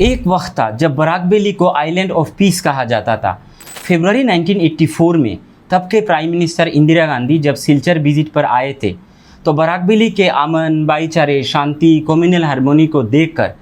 एक वक्त था जब बराकबेली को आइलैंड ऑफ पीस कहा जाता था। फरवरी 1984 में तब के प्राइम मिनिस्टर इंदिरा गांधी जब सिलचर विजिट पर आए थे तो बराकबेली के अमन, भाईचारे, शांति, कम्युनल हार्मोनी को देखकर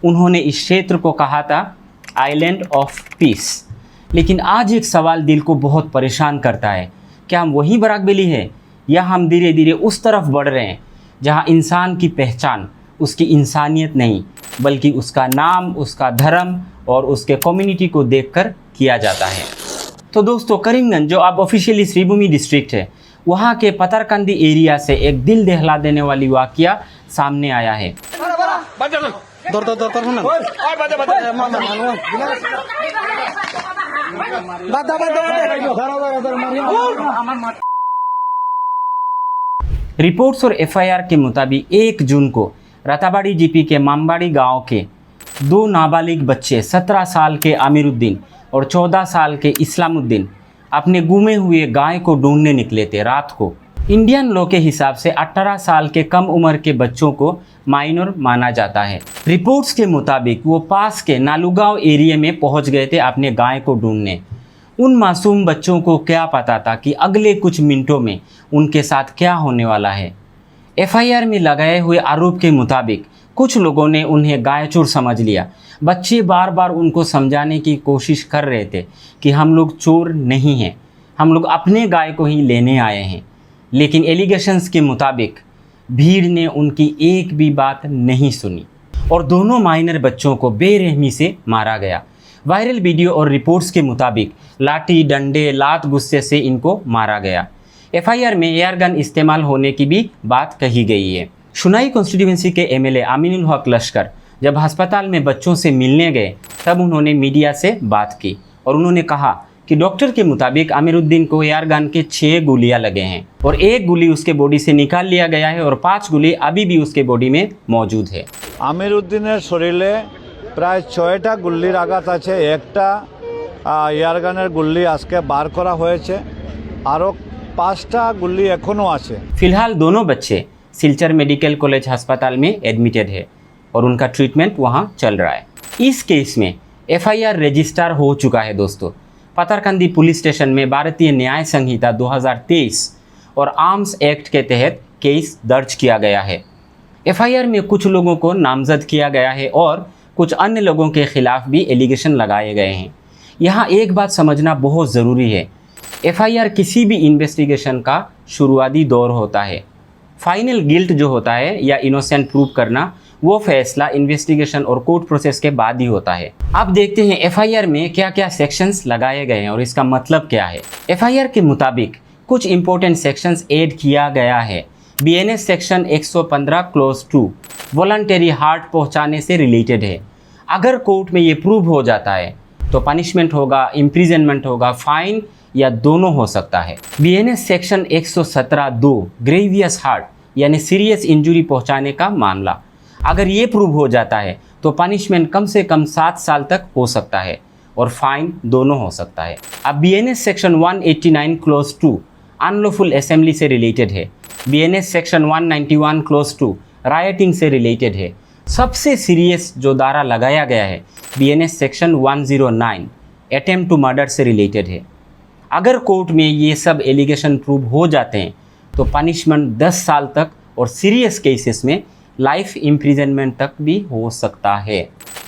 उन्होंने इस क्षेत्र को कहा था आइलैंड ऑफ पीस। लेकिन आज एक सवाल दिल को बहुत परेशान करता है, क्या हम वही बराकबेली है या हम धीरे धीरे उस तरफ बढ़ रहे हैं जहां इंसान की पहचान उसकी इंसानियत नहीं बल्कि उसका नाम, उसका धर्म और उसके कम्युनिटी को देखकर किया जाता है। तो दोस्तों, करीमगंज जो अब ऑफिशियली श्रीभूमि डिस्ट्रिक्ट है, वहाँ के पतारकंदी एरिया से एक दिल दहला देने वाली वाकया सामने आया है। रिपोर्ट्स और एफआईआर के मुताबिक 1 जून को रताबाड़ी जीपी के मामबाड़ी गांव के 2 नाबालिग बच्चे 17 साल के आमिरुद्दीन और 14 साल के इस्लामुद्दीन अपने गुमे हुए गाय को ढूंढने निकले थे रात को। इंडियन लॉ के हिसाब से 18 साल के कम उम्र के बच्चों को माइनर माना जाता है। रिपोर्ट्स के मुताबिक वो पास के नालूगांव एरिया में पहुंच गए थे अपने गाय को ढूंढने। उन मासूम बच्चों को क्या पता था कि अगले कुछ मिनटों में उनके साथ क्या होने वाला है। एफआईआर में लगाए हुए आरोप के मुताबिक कुछ लोगों ने उन्हें गायचोर समझ लिया। बच्चे बार बार उनको समझाने की कोशिश कर रहे थे कि हम लोग चोर नहीं हैं, हम लोग अपने गाय को ही लेने आए हैं। लेकिन एलिगेशंस के मुताबिक भीड़ ने उनकी एक भी बात नहीं सुनी और दोनों माइनर बच्चों को बेरहमी से मारा गया। वायरल वीडियो और रिपोर्ट्स के मुताबिक लाठी, डंडे, लात गुस्से से इनको मारा गया। एफआईआर में एयर गन इस्तेमाल होने की भी बात कही गई है। शुनाई कॉन्स्टिट्यूएंसी के एमएलए आमिनुल हक लश्कर जब अस्पताल में बच्चों से मिलने गए तब उन्होंने मीडिया से बात की और उन्होंने कहा कि डॉक्टर के मुताबिक आमिरुद्दीन को एयर गन के 6 गोलियां लगे हैं और 1 गोली उसके बॉडी से निकाल लिया गया है और 5 गोली अभी भी उसके बॉडी में मौजूद है। आमिरुद्दीनेर शरीरे प्राय 6टा गुल्लिर आघात आछे, एकटा एयर गनेर गुल्ली आजके बार करा हयेछे, आरो 5टा गुल्ली एखोनो आछे। फिलहाल दोनों बच्चे सिलचर मेडिकल कॉलेज अस्पताल में एडमिटेड है और उनका ट्रीटमेंट वहां चल रहा है। इस केस में एफआईआर रजिस्टर हो चुका है दोस्तों। पतारकंदी पुलिस स्टेशन में भारतीय न्याय संहिता 2023 और आर्म्स एक्ट के तहत केस दर्ज किया गया है। एफआईआर में कुछ लोगों को नामजद किया गया है और कुछ अन्य लोगों के खिलाफ भी एलिगेशन लगाए गए हैं। यहाँ एक बात समझना बहुत ज़रूरी है, एफआईआर किसी भी इन्वेस्टिगेशन का शुरुआती दौर होता है। फाइनल गिल्ट जो होता है या इनोसेंट प्रूव करना, वो फैसला इन्वेस्टिगेशन और कोर्ट प्रोसेस के बाद ही होता है। अब देखते हैं एफआईआर में क्या क्या सेक्शंस लगाए गए हैं और इसका मतलब क्या है। एफआईआर के मुताबिक कुछ इंपॉर्टेंट सेक्शंस ऐड किया गया है। BNS section 115 close 2 voluntary heart पहुंचाने से रिलेटेड है। अगर कोर्ट में ये प्रूव हो जाता है तो पनिशमेंट होगा, इम्प्रिजनमेंट होगा, फाइन या दोनों हो सकता है। बीएनएस सेक्शन 117(2) ग्रेवियस हार्ट यानी सीरियस इंजरी पहुंचाने का मामला, अगर ये प्रूव हो जाता है तो पनिशमेंट कम से कम 7 साल तक हो सकता है और फाइन दोनों हो सकता है। अब BNS section 189 clause 2 unlawful assembly से रिलेटेड है। बीएनएस सेक्शन 191 क्लोज 2 राइटिंग से रिलेटेड है। सबसे सीरियस जो धारा लगाया गया है BNS section 109 attempt to murder से रिलेटेड है। अगर कोर्ट में ये सब एलिगेशन प्रूव हो जाते हैं तो पनिशमेंट 10 साल तक और सीरियस केसेस में लाइफ इम्प्रिजनमेंट तक भी हो सकता है।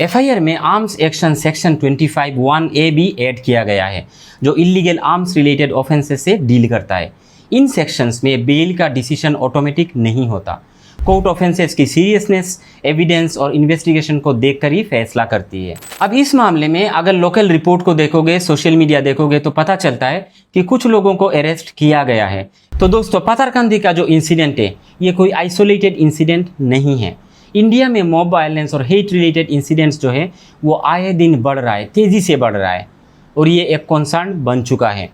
एफआईआर में आर्म्स एक्शन सेक्शन 25(1)(a) भी ऐड किया गया है जो इलीगल आर्म्स रिलेटेड ऑफेंसेस से डील करता है। इन सेक्शंस में बेल का डिसीजन ऑटोमेटिक नहीं होता। कोर्ट ऑफेंसेस की सीरियसनेस, एविडेंस और इन्वेस्टिगेशन को देखकर ही फैसला करती है। अब इस मामले में अगर लोकल रिपोर्ट को देखोगे, सोशल मीडिया देखोगे तो पता चलता है कि कुछ लोगों को अरेस्ट किया गया है। तो दोस्तों, पतारकंदी का जो इंसिडेंट है ये कोई आइसोलेटेड इंसिडेंट नहीं है। इंडिया में मॉब वायलेंस और हेट रिलेटेड इंसिडेंट्स जो है वो आए दिन बढ़ रहा है, तेज़ी से बढ़ रहा है और ये एक कंसर्न बन चुका है।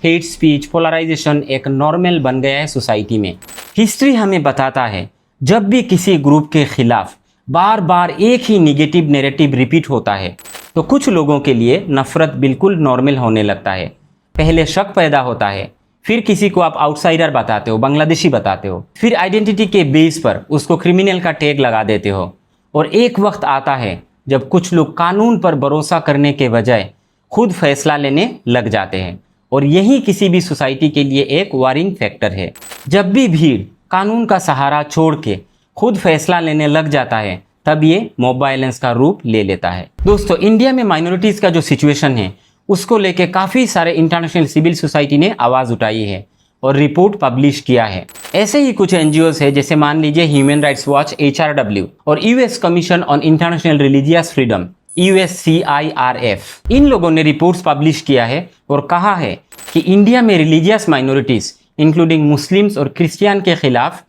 हेट स्पीच, पोलराइजेशन एक नॉर्मल बन गया है सोसाइटी में। हिस्ट्री हमें बताता है जब भी किसी ग्रुप के खिलाफ बार बार एक ही निगेटिव नैरेटिव रिपीट होता है तो कुछ लोगों के लिए नफरत बिल्कुल नॉर्मल होने लगता है। पहले शक पैदा होता है, फिर किसी को आप आउटसाइडर बताते हो, बांग्लादेशी बताते हो, फिर आइडेंटिटी के बेस पर उसको क्रिमिनल का टैग लगा देते हो और एक वक्त आता है जब कुछ लोग कानून पर भरोसा करने के बजाय खुद फैसला लेने लग जाते हैं, और यही किसी भी सोसाइटी के लिए एक वारिंग फैक्टर है। जब भी भीड़ कानून का सहारा छोड़ के खुद फैसला लेने लग जाता है, तब ये मॉब वायलेंस का रूप ले लेता है। दोस्तों, इंडिया में माइनॉरिटीज़ का जो सिचुएशन है उसको लेके काफ़ी सारे इंटरनेशनल सिविल सोसाइटी ने आवाज़ उठाई है और रिपोर्ट पब्लिश किया है। ऐसे ही कुछ एनजीओज है, जैसे मान लीजिए ह्यूमन राइट्स वॉच HRW और US commission on international religious freedom USCIRF। इन लोगों ने रिपोर्ट्स पब्लिश किया है और कहा है कि इंडिया में रिलीजियस माइनॉरिटीज़ इंक्लूडिंग मुस्लिम्स और क्रिश्चियन के खिलाफ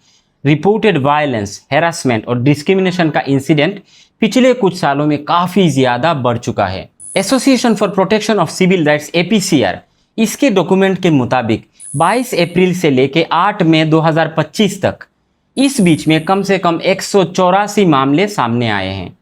रिपोर्टेड वायलेंस, हैरासमेंट और डिस्क्रिमिनेशन का इंसिडेंट पिछले कुछ सालों में काफ़ी ज़्यादा बढ़ चुका है। Association for protection of civil rights APCR इसके डॉक्यूमेंट के मुताबिक 22 अप्रैल से लेकर 8 मई 2025 तक इस बीच में कम से कम 184 मामले सामने आए हैं।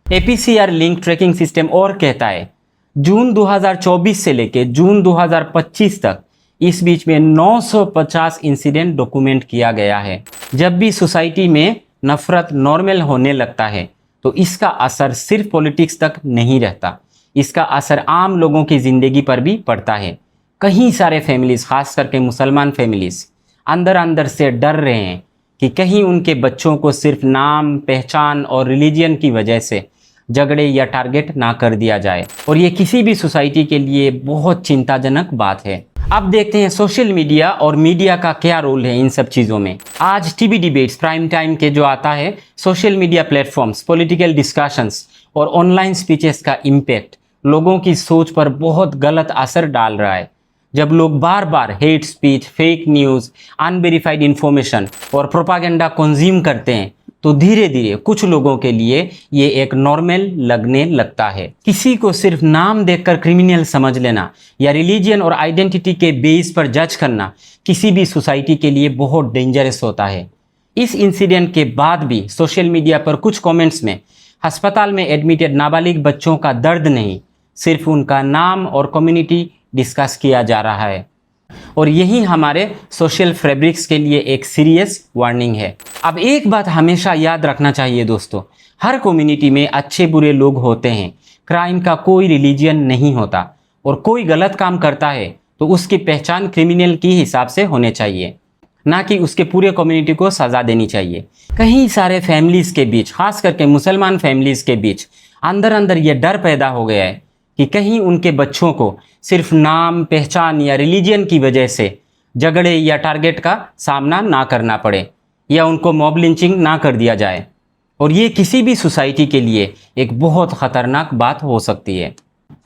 APCR लिंक ट्रैकिंग सिस्टम और कहता है जून 2024 से लेकर जून 2025 तक इस बीच में 950 इंसिडेंट डॉक्यूमेंट किया गया है। जब भी सोसाइटी में नफरत नॉर्मल होने लगता है तो इसका असर सिर्फ पॉलिटिक्स तक नहीं रहता, इसका असर आम लोगों की ज़िंदगी पर भी पड़ता है। कई सारे फैमिलीज़, खास करके मुसलमान फैमिलीज़, अंदर अंदर से डर रहे हैं कि कहीं उनके बच्चों को सिर्फ नाम, पहचान और रिलीजन की वजह से झगड़े या टारगेट ना कर दिया जाए, और ये किसी भी सोसाइटी के लिए बहुत चिंताजनक बात है। अब देखते हैं सोशल मीडिया और मीडिया का क्या रोल है इन सब चीज़ों में। आज टीवी डिबेट्स प्राइम टाइम के जो आता है, social media platforms, political discussions और ऑनलाइन स्पीचेस का इम्पैक्ट लोगों की सोच पर बहुत गलत असर डाल रहा है। जब लोग बार बार hate speech, fake news, unverified information और प्रोपागेंडा कंज्यूम करते हैं तो धीरे धीरे कुछ लोगों के लिए ये एक नॉर्मल लगने लगता है। किसी को सिर्फ नाम देखकर क्रिमिनल समझ लेना या रिलीजन और आइडेंटिटी के बेस पर जज करना किसी भी सोसाइटी के लिए बहुत डेंजरस होता है। इस इंसिडेंट के बाद भी सोशल मीडिया पर कुछ कमेंट्स में अस्पताल में एडमिटेड नाबालिग बच्चों का दर्द नहीं, सिर्फ उनका नाम और कम्युनिटी डिस्कस किया जा रहा है, और यही हमारे सोशल फैब्रिक्स के लिए एक सीरियस वार्निंग है। अब एक बात हमेशा याद रखना चाहिए दोस्तों, हर कम्युनिटी में अच्छे बुरे लोग होते हैं। क्राइम का कोई रिलीजन नहीं होता, और कोई गलत काम करता है तो उसकी पहचान क्रिमिनल की हिसाब से होने चाहिए, ना कि उसके पूरे कम्युनिटी को सज़ा देनी चाहिए। कई सारे फैमिलीज़ के बीच, खास करके मुसलमान फैमिलीज़ के बीच अंदर अंदर ये डर पैदा हो गया है कि कहीं उनके बच्चों को सिर्फ नाम, पहचान या रिलीजन की वजह से झगड़े या टारगेट का सामना ना करना पड़े, या उनको मॉब लिंचिंग ना कर दिया जाए, और ये किसी भी सोसाइटी के लिए एक बहुत ख़तरनाक बात हो सकती है।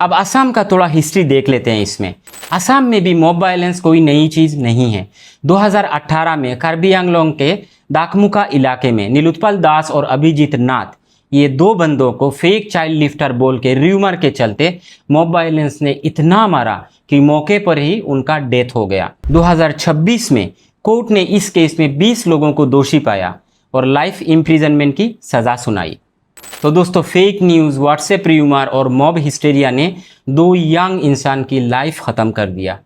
अब असम का थोड़ा हिस्ट्री देख लेते हैं। इसमें असम में भी मॉब वायलेंस कोई नई चीज़ नहीं है। 2018 में कार्बी आंगलोंग के दाकमुका इलाके में नीलोत्पल दास और अभिजीत नाथ, ये दो बंदों को फेक चाइल्ड लिफ्टर बोल के र्यूमर के चलते मॉब वायलेंस ने इतना मारा कि मौके पर ही उनका डेथ हो गया। 2026 में कोर्ट ने इस केस में 20 लोगों को दोषी पाया और लाइफ इम्प्रिजनमेंट की सज़ा सुनाई। तो दोस्तों, फेक न्यूज़, व्हाट्सएप र्यूमर और मॉब हिस्टेरिया ने 2 यंग इंसान की लाइफ ख़त्म कर दिया।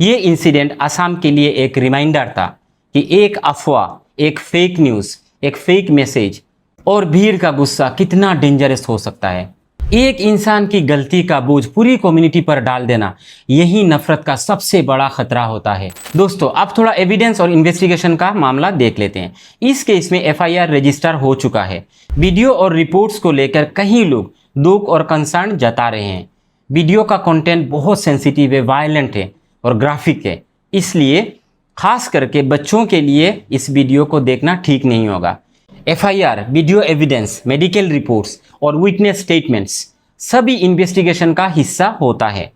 ये इंसिडेंट असम के लिए एक रिमाइंडर था कि एक अफवाह, एक फेक न्यूज़, एक फेक मैसेज और भीड़ का गुस्सा कितना डेंजरस हो सकता है। एक इंसान की गलती का बोझ पूरी कम्युनिटी पर डाल देना, यही नफरत का सबसे बड़ा खतरा होता है। दोस्तों, अब थोड़ा एविडेंस और इन्वेस्टिगेशन का मामला देख लेते हैं। इस केस में FIR रजिस्टर हो चुका है। वीडियो और रिपोर्ट्स को लेकर कई लोग दुख और कंसर्न जता रहे हैं। वीडियो का कंटेंट बहुत सेंसिटिव है, वायलेंट है और ग्राफिक है, इसलिए खास करके बच्चों के लिए इस वीडियो को देखना ठीक नहीं होगा। FIR, video evidence, medical reports और विटनेस स्टेटमेंट्स सभी इन्वेस्टिगेशन का हिस्सा होता है।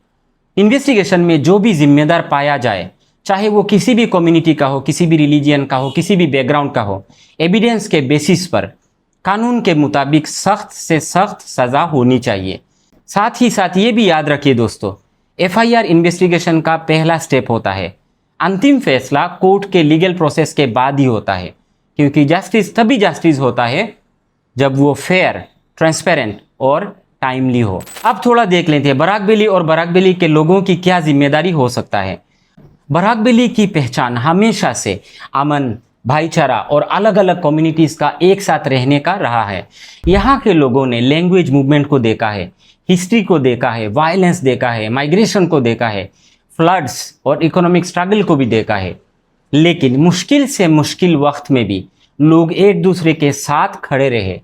इन्वेस्टिगेशन में जो भी जिम्मेदार पाया जाए, चाहे वो किसी भी कम्युनिटी का हो, किसी भी रिलीजन का हो, किसी भी बैकग्राउंड का हो, एविडेंस के बेसिस पर कानून के मुताबिक सख्त से सख्त सज़ा होनी चाहिए। साथ ही साथ ये भी याद रखिए दोस्तों, FIR इन्वेस्टिगेशन का पहला स्टेप होता है। अंतिम फैसला कोर्ट के लीगल प्रोसेस के बाद ही होता है, क्योंकि जस्टिस तभी जस्टिस होता है जब वो फेयर, ट्रांसपेरेंट और टाइमली हो। अब थोड़ा देख लेते हैं बराक वैली और बराक वैली के लोगों की क्या जिम्मेदारी हो सकता है। बराक वैली की पहचान हमेशा से अमन, भाईचारा और अलग अलग कम्युनिटीज़ का एक साथ रहने का रहा है। यहाँ के लोगों ने लैंग्वेज मूवमेंट को देखा है, हिस्ट्री को देखा है, वायलेंस देखा है, माइग्रेशन को देखा है, फ्लड्स और इकोनॉमिक स्ट्रगल को भी देखा है। लेकिन मुश्किल से मुश्किल वक्त में भी लोग एक दूसरे के साथ खड़े रहे।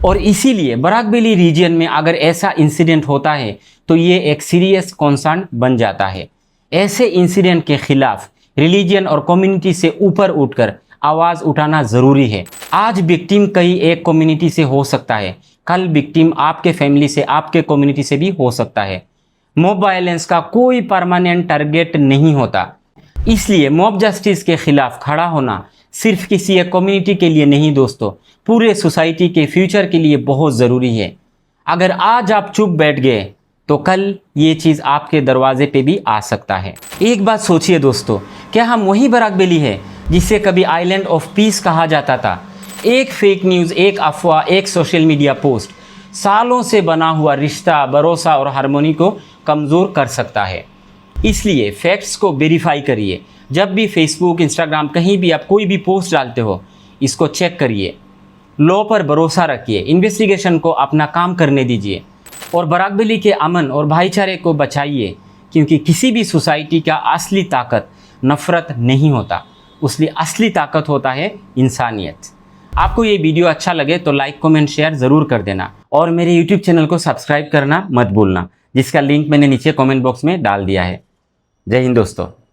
और इसीलिए बराक-वैली रीजन में अगर ऐसा इंसिडेंट होता है तो ये एक सीरियस कंसर्न बन जाता है। ऐसे इंसिडेंट के खिलाफ रिलीजन और कम्युनिटी से ऊपर उठकर आवाज़ उठाना ज़रूरी है। आज विक्टिम कहीं एक कम्युनिटी से हो सकता है, कल विक्टिम आपके फैमिली से, आपके कम्युनिटी से भी हो सकता है। मॉब वायलेंस का कोई परमानेंट टारगेट नहीं होता, इसलिए मॉब जस्टिस के खिलाफ खड़ा होना सिर्फ किसी एक कम्युनिटी के लिए नहीं दोस्तों, पूरे सोसाइटी के फ्यूचर के लिए बहुत ज़रूरी है। अगर आज आप चुप बैठ गए तो कल ये चीज़ आपके दरवाजे पे भी आ सकता है। एक बात सोचिए दोस्तों, क्या हम वही बराक-वैली है जिसे कभी आइलैंड ऑफ पीस कहा जाता था? एक फेक न्यूज़, एक अफवाह, एक सोशल मीडिया पोस्ट सालों से बना हुआ रिश्ता, भरोसा और हार्मोनी को कमज़ोर कर सकता है। इसलिए फैक्ट्स को वेरीफाई करिए। जब भी फेसबुक, इंस्टाग्राम, कहीं भी आप कोई भी पोस्ट डालते हो, इसको चेक करिए। लॉ पर भरोसा रखिए, इन्वेस्टिगेशन को अपना काम करने दीजिए और बराक-वैली के अमन और भाईचारे को बचाइए, क्योंकि किसी भी सोसाइटी का असली ताकत नफ़रत नहीं होता, उसलिए असली ताकत होता है इंसानियत। आपको ये वीडियो अच्छा लगे तो लाइक, कमेंट, शेयर ज़रूर कर देना और मेरे यूट्यूब चैनल को सब्सक्राइब करना मत भूलना, जिसका लिंक मैंने नीचे कमेंट बॉक्स में डाल दिया है। जय हिंद दोस्तों।